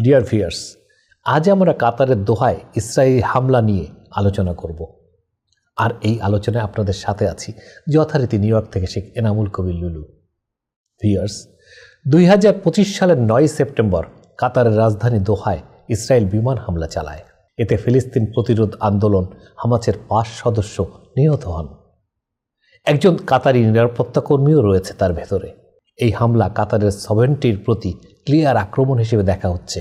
Dear viewers, আজ আমরা কাতারের দোহায় ইসরায়েলি হামলা নিয়ে আলোচনা করব। আর এই আলোচনায় আপনাদের সাথে আছি যথারীতি নিউ ইয়র্ক থেকে শেখ এনামুল কবির লুলু। ভিউয়ার্স, 2025 সালের 9 সেপ্টেম্বর কাতারের রাজধানী দোহায় ইসরায়েল বিমান হামলা চালায়। এতে ফিলিস্তিন প্রতিরোধ আন্দোলন হামাসের 5 সদস্য নিহত হন। একজন কাতারি নিরাপত্তা কর্মীও রয়েছে তার ভেতরে। এই হামলা কাতারের সভেরেনিটির প্রতি ক্লিয়ার আক্রমণ হিসেবে দেখা হচ্ছে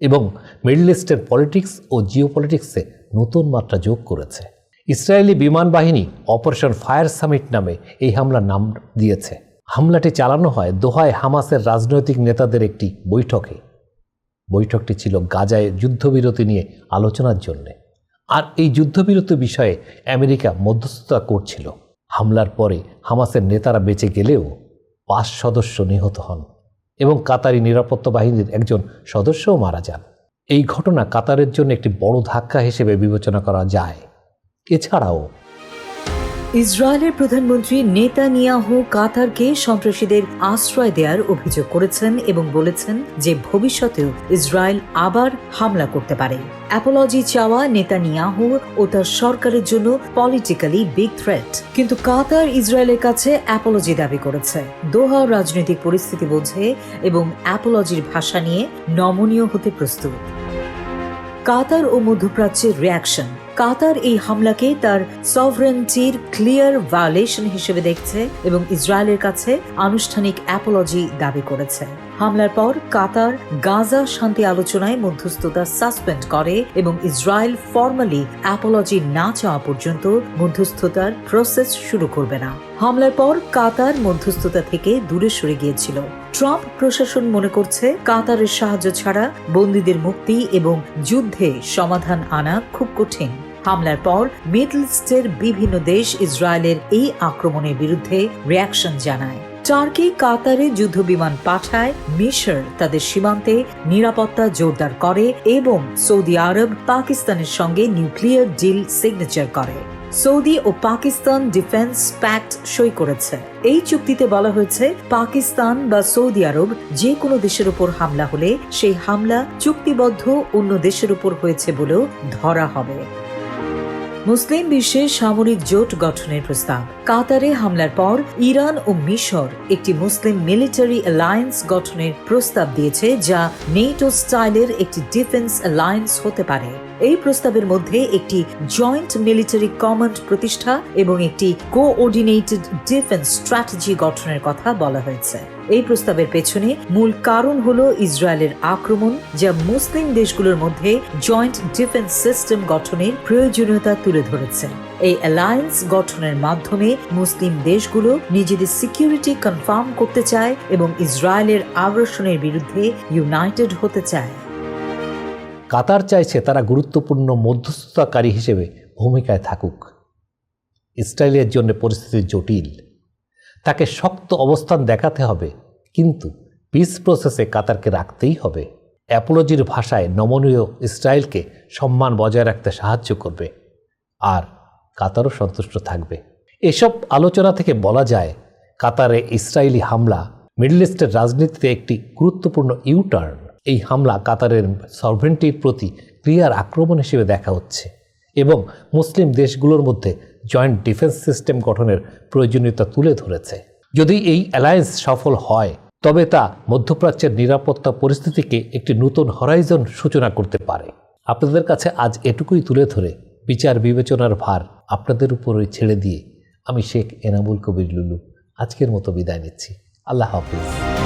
এবং মিডল ইস্টের পলিটিক্স ও জিওপলিটিক্সে নতুন মাত্রা যোগ করেছে। ইসরায়েলি বিমান বাহিনী অপারেশন ফায়ার সামিট নামে এই হামলার নাম দিয়েছে। হামলাটি চালানো হয় দোহায় হামাসের রাজনৈতিক নেতাদের একটি বৈঠকে। বৈঠকটি ছিল গাজায় যুদ্ধবিরতি নিয়ে আলোচনার জন্যে। আর এই যুদ্ধবিরতি বিষয়ে আমেরিকা মধ্যস্থতা করছিল। হামলার পরে হামাসের নেতারা বেঁচে গেলেও 5 সদস্য নিহত হন এবং কাতারি নিরাপত্তা বাহিনীর একজন সদস্যও মারা যান। এই ঘটনা কাতারের জন্য একটি বড় ধাক্কা হিসেবে বিবেচনা করা যায়। এছাড়াও ইসরায়েলের প্রধানমন্ত্রী নেতানিয়াহু কাতারকে সন্ত্রাসীদের আশ্রয় দেওয়ার অভিযোগ করেছেন এবং বলেছেন যে ভবিষ্যতেও ইসরায়েল আবার হামলা করতে পারে। অ্যাপোলজি চাওয়া নেতানিয়াহু ও তার সরকারের জন্য পলিটিক্যালি বিগ থ্রেট, কিন্তু কাতার ইসরায়েলের কাছে অ্যাপোলজি দাবি করেছে। দোহা রাজনৈতিক পরিস্থিতি বোঝে এবং অ্যাপোলজির ভাষা নিয়ে নমনীয় হতে প্রস্তুত। কাতার ও মধ্যপ্রাচ্যের রিয়াকশন। কাতার এই হামলাকে তার সভরেনিটির ক্লিয়ার ভায়োলেশন হিসেবে দেখছে এবং ইসরায়েলের কাছে আনুষ্ঠানিক অ্যাপোলজি দাবি করেছে। হামলার পর কাতার গাজা শান্তি আলোচনায় মধ্যস্থতা সাসপেন্ড করে এবং ইসরায়েল ফর্মালি অ্যাপোলজি না চাওয়া পর্যন্ত মধ্যস্থতার প্রসেস শুরু করবে না। হামলার পর কাতার মধ্যস্থতা থেকে দূরে সরে গিয়েছিল। ট্রাম্প প্রশাসন মনে করছে কাতারের সাহায্য ছাড়া বন্দীদের মুক্তি এবং যুদ্ধে সমাধান আনা খুব কঠিন। হামলার পর মিডল ইস্টের বিভিন্ন দেশ ইসরায়েলের এই আক্রমণের বিরুদ্ধে রিয়াকশন জানায়। টার্কি কাতারে যুদ্ধবিমান পাঠায়, মিশর তাদের সীমান্তে নিরাপত্তা জোরদার করে এবং সৌদি আরব পাকিস্তানের সঙ্গে নিউক্লিয়ার ডিল সিগনেচার করে। সৌদি ও পাকিস্তান ডিফেন্স প্যাক্ট সই করেছে। এই চুক্তিতে বলা হয়েছে পাকিস্তান বা সৌদি আরব যে কোনো দেশের উপর হামলা হলে সেই হামলা চুক্তিবদ্ধ অন্য দেশের উপর হয়েছে বলেও ধরা হবে। মুসলিম বিশ্বে সামরিক জোট গঠনের প্রস্তাব। কাতারে হামলার পর ইরান ও মিশর একটি মুসলিম মিলিটারি অ্যালায়েন্স গঠনের প্রস্তাব দিয়েছে, যা নেটো স্টাইলের একটি ডিফেন্স অ্যালায়েন্স হতে পারে। এই প্রস্তাবের মধ্যে একটি জয়েন্ট মিলিটারি কমান্ড প্রতিষ্ঠা এবং একটি কোঅর্ডিনেটেড ডিফেন্স স্ট্র্যাটেজি গঠনের কথা বলা হয়েছে। এই প্রস্তাবের পেছনে মূল কারণ হলো ইসরায়েলের আক্রমণ, যা মুসলিম দেশগুলোর মধ্যে জয়েন্ট ডিফেন্স সিস্টেম গঠনের প্রয়োজনীয়তা তুলে ধরেছে। এই অ্যালায়েন্স গঠনের মাধ্যমে মুসলিম দেশগুলো নিজেদের সিকিউরিটি কনফার্ম করতে চায় এবং ইসরায়েলের আগ্রাসনের বিরুদ্ধে ইউনাইটেড হতে চায়। কাতার চাইছে তারা গুরুত্বপূর্ণ মধ্যস্থতাকারী হিসেবে ভূমিকায় থাকুক। ইসরায়েলের জন্য পরিস্থিতি জটিল, তাকে শক্ত অবস্থান দেখাতে হবে, কিন্তু পিস প্রসেসে কাতারকে রাখতেই হবে। অ্যাপোলজির ভাষায় নমনীয় ইসরায়েলকে সম্মান বজায় রাখতে সাহায্য করবে, আর কাতারও সন্তুষ্ট থাকবে। এসব আলোচনা থেকে বলা যায় কাতারে ইসরায়েলি হামলা মিডল ইস্টের রাজনীতিতে একটি গুরুত্বপূর্ণ ইউটার্ন। এই হামলা কাতারের সভরেনিটির প্রতি ক্লিয়ার আক্রমণ হিসেবে দেখা হচ্ছে এবং মুসলিম দেশগুলোর মধ্যে জয়েন্ট ডিফেন্স সিস্টেম গঠনের প্রয়োজনীয়তা তুলে ধরেছে। যদি এই অ্যালায়েন্স সফল হয় তবে তা মধ্যপ্রাচ্যের নিরাপত্তা পরিস্থিতিকে একটি নতুন হরাইজন সূচনা করতে পারে। আপনাদের কাছে আজ এটুকুই তুলে ধরে বিচার বিবেচনার ভার আপনাদের উপরই ছেড়ে দিয়ে আমি শেখ এনামুল কবির লুলু আজকের মতো বিদায় নিচ্ছি। আল্লাহ হাফিজ।